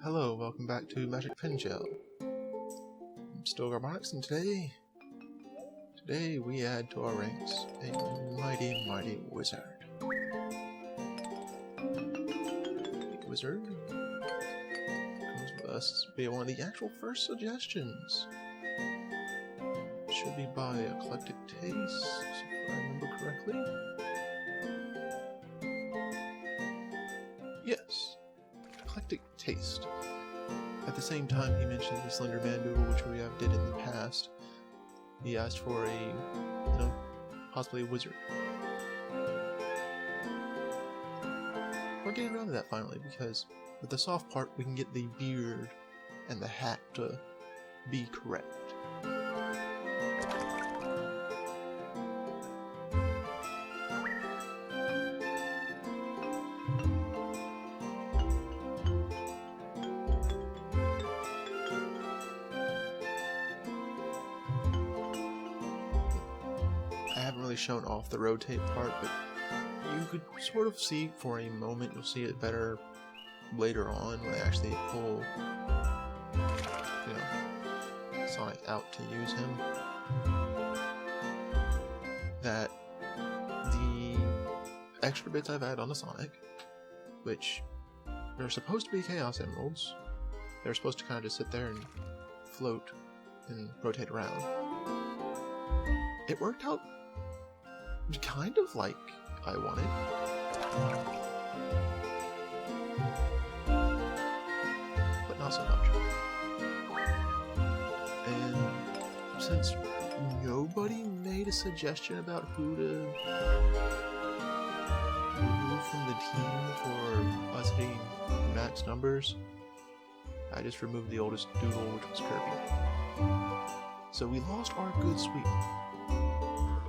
Hello, welcome back to Magic Pengel. I'm still Garmonix, and today we add to our ranks a mighty wizard. The wizard comes with us via one of the actual first suggestions. Should be by Eclectic Taste, if I remember correctly. Yes, Eclectic Taste. At the same time, he mentioned the Slender Man Doodle, which we have did in the past. He asked for possibly a wizard. We're getting around to that finally, because with the soft part, we can get the beard and the hat to be correct. Shown off the rotate part, but you could sort of see for a moment. You'll see it better later on when I actually pull Sonic out to use him, that the extra bits I've added on the Sonic, which they're supposed to be Chaos Emeralds, they're supposed to kind of just sit there and float and rotate around. It worked out kind of like I wanted. But not so much. And since nobody made a suggestion about who to remove from the team for us hitting max numbers, I just removed the oldest doodle, which was Kirby. So we lost our good sweep.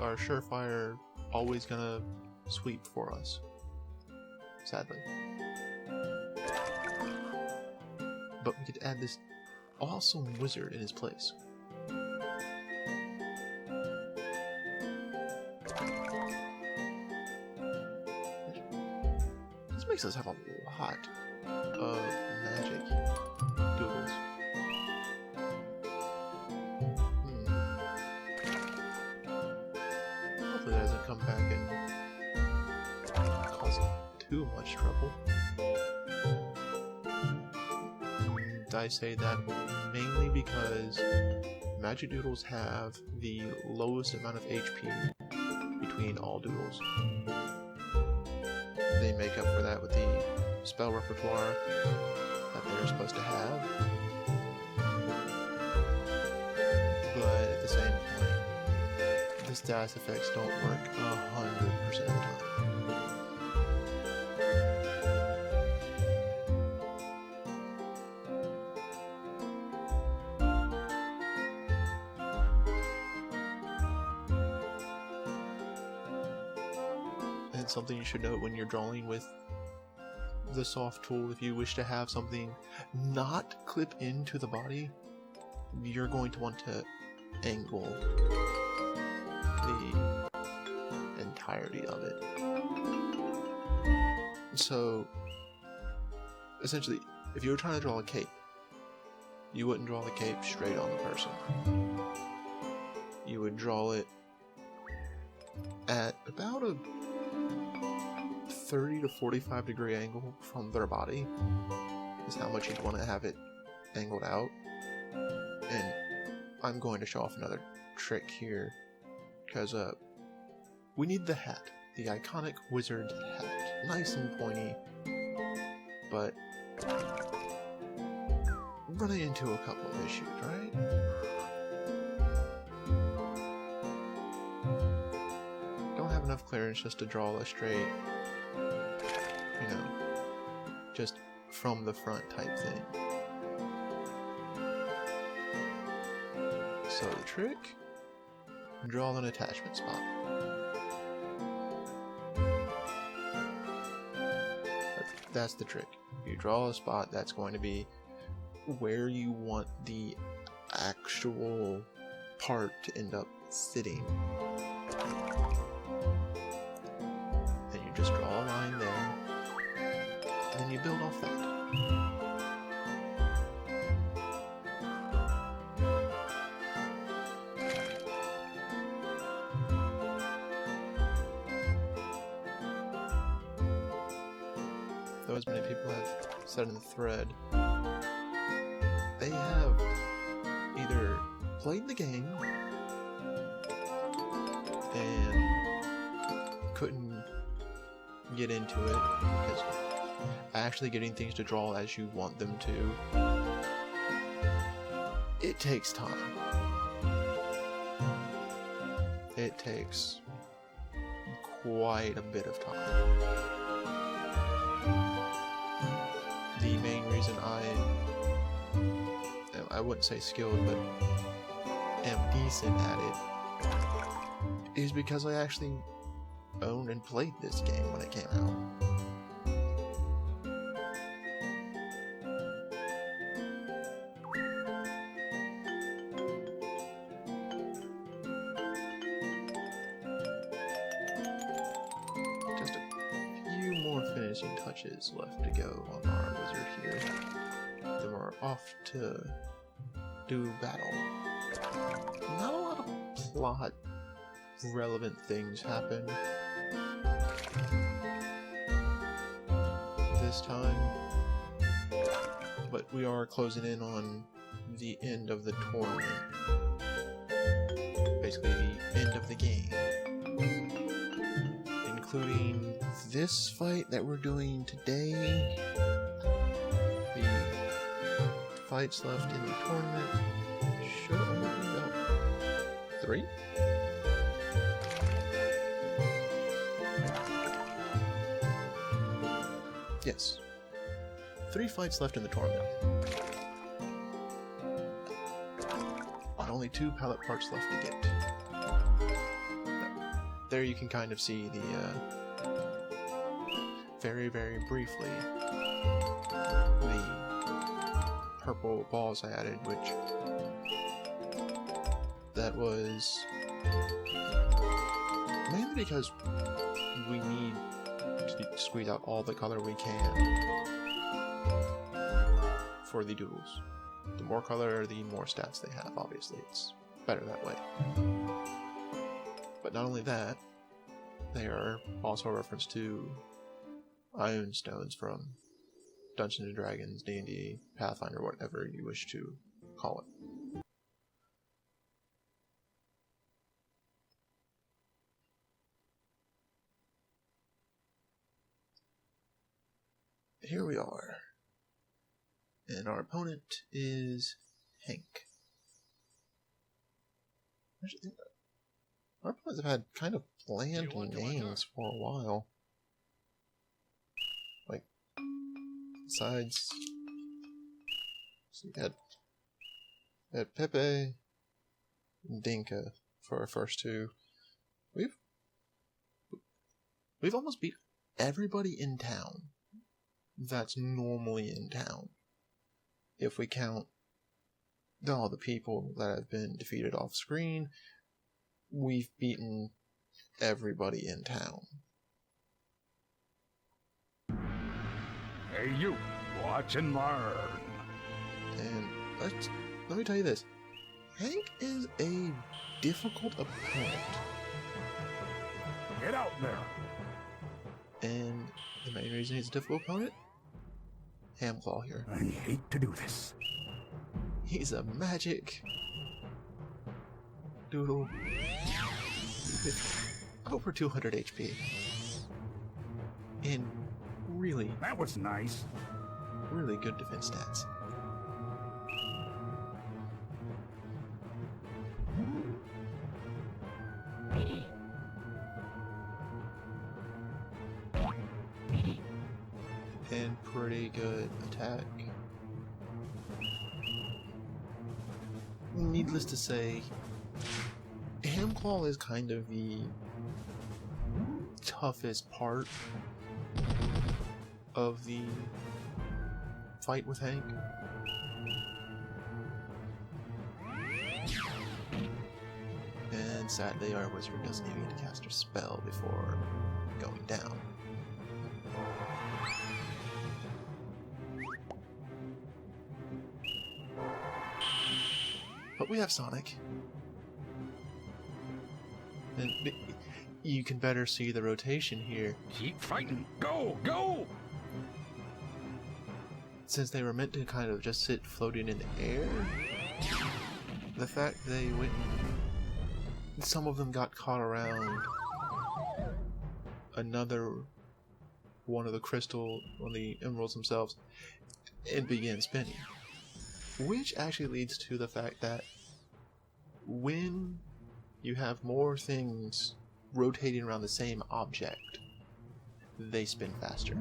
Our surefire, always gonna sweep for us, sadly. But we could add this awesome wizard in his place. This makes us have a lot of magic doodles. Hopefully that doesn't come back and cause too much trouble. And I say that mainly because Magic Doodles have the lowest amount of HP between all doodles. They make up for that with the spell repertoire that they're supposed to have. But at the same point, the status effects don't work 100% of the time. And something you should note when you're drawing with the soft tool, if you wish to have something not clip into the body, you're going to want to angle the entirety of it. So, essentially, if you were trying to draw a cape, you wouldn't draw the cape straight on the person. You would draw it at about a 30 to 45 degree angle from their body, is how much you'd want to have it angled out. And I'm going to show off another trick here, because we need the hat, the iconic wizard hat, nice and pointy, but running into a couple of issues, right? Don't have enough clearance just to draw a straight, just from the front type thing. So the trick, draw an attachment spot. That's the trick. You draw a spot that's going to be where you want the actual part to end up sitting. Then you just draw a line there, and then you build off that. so as many people have said in the thread, they have either played the game and couldn't get into it because actually getting things to draw as you want them to, it takes time. It takes quite a bit of time. The main reason I wouldn't say skilled, but am decent at it is because I actually owned and played this game when it came out. Just a few more finishing touches left to go on our wizard here. Then we're off to do battle. Not a lot of plot relevant things happen this time, but we are closing in on the end of the tournament. Basically the end of the game. Including this fight that we're doing today. The fights left in the tournament should only be about 3? Yes. 3 fights left in the tournament. And only 2 palette parts left to get. There you can kind of see the, very, very briefly, the purple balls I added, which that was mainly because we need to squeeze out all the color we can for the doodles. The more color, the more stats they have, obviously. It's better that way. But not only that, they are also a reference to Iron Stones from Dungeons & Dragons, D&D, Pathfinder, whatever you wish to call it. Here we are. And our opponent is Hank. Actually, our opponents have had kind of bland names for a while. Like, besides, so we had Pepe and Dinka for our first 2. We've almost beat everybody in town that's normally in town. If we count all the people that have been defeated off screen, we've beaten everybody in town. Hey you, watch and learn. And let me tell you this. Hank is a difficult opponent. Get out there. And the main reason he's a difficult opponent? Hamclaw here. I hate to do this. He's a magic doodle with over 200 HP. And really, That was nice. really good defense stats. And pretty good attack. Needless to say, Hamclaw is kind of the toughest part of the fight with Hank. And sadly, our wizard doesn't even get to cast a spell before going down. But we have Sonic. And you can better see the rotation here. Keep fighting. Go, go! since they were meant to kind of just sit floating in the air, the fact they went and some of them got caught around another one of the emeralds themselves and began spinning. Which actually leads to the fact that when you have more things rotating around the same object, they spin faster.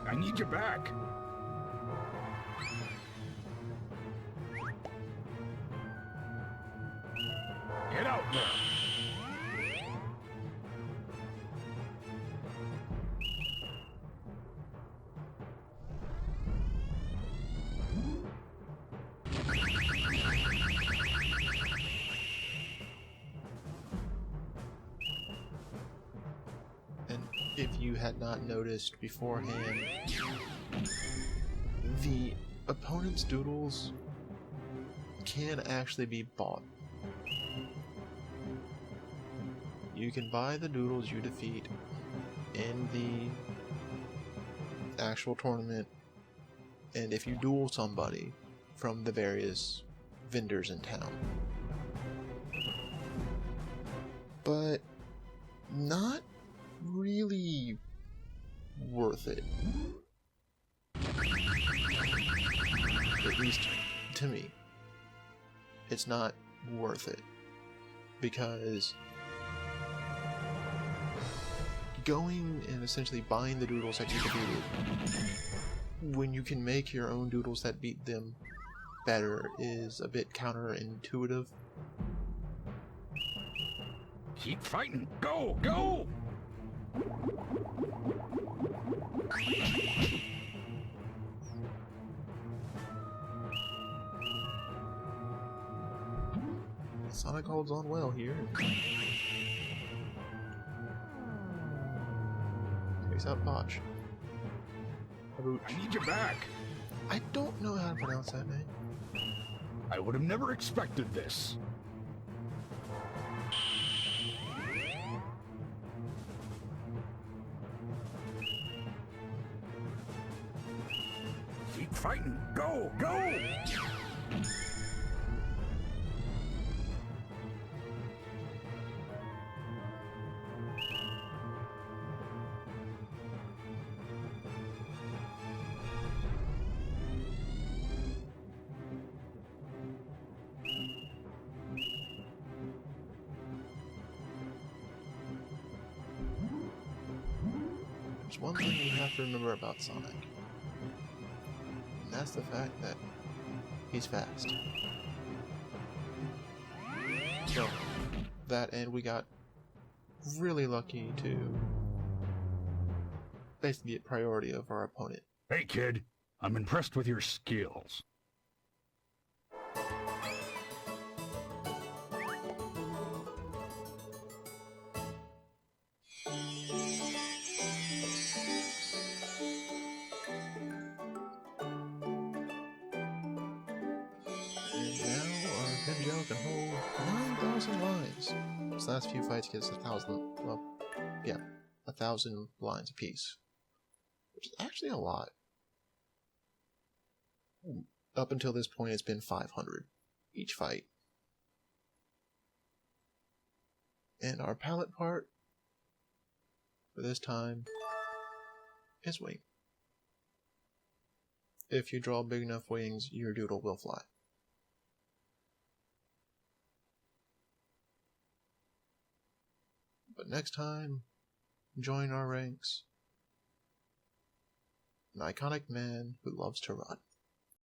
I need you back. Get out there. And if you had not noticed beforehand, the opponent's doodles can actually be bought. You can buy the doodles you defeat in the actual tournament, and if you duel somebody from the various vendors in town. But not really worth it. At least to me. It's not worth it. Because going and essentially buying the doodles that you defeated, when you can make your own doodles that beat them better, is a bit counterintuitive. Keep fighting. Go, go! Sonic holds on well here. Takes out Botch. I need you back. I don't know how to pronounce that name. I would have never expected this. Keep fighting. Go, go! There's one thing you have to remember about Sonic, and that's the fact that he's fast. So, that and we got really lucky to basically get priority of our opponent. Hey, kid. I'm impressed with your skills. Pengel can hold 9,000 lines. His last few fights gives 1,000, well, yeah, 1,000 lines apiece. Which is actually a lot. Up until this point, it's been 500 each fight. And our palette part for this time is wing. If you draw big enough wings, your doodle will fly. But next time, join our ranks. An iconic man who loves to run.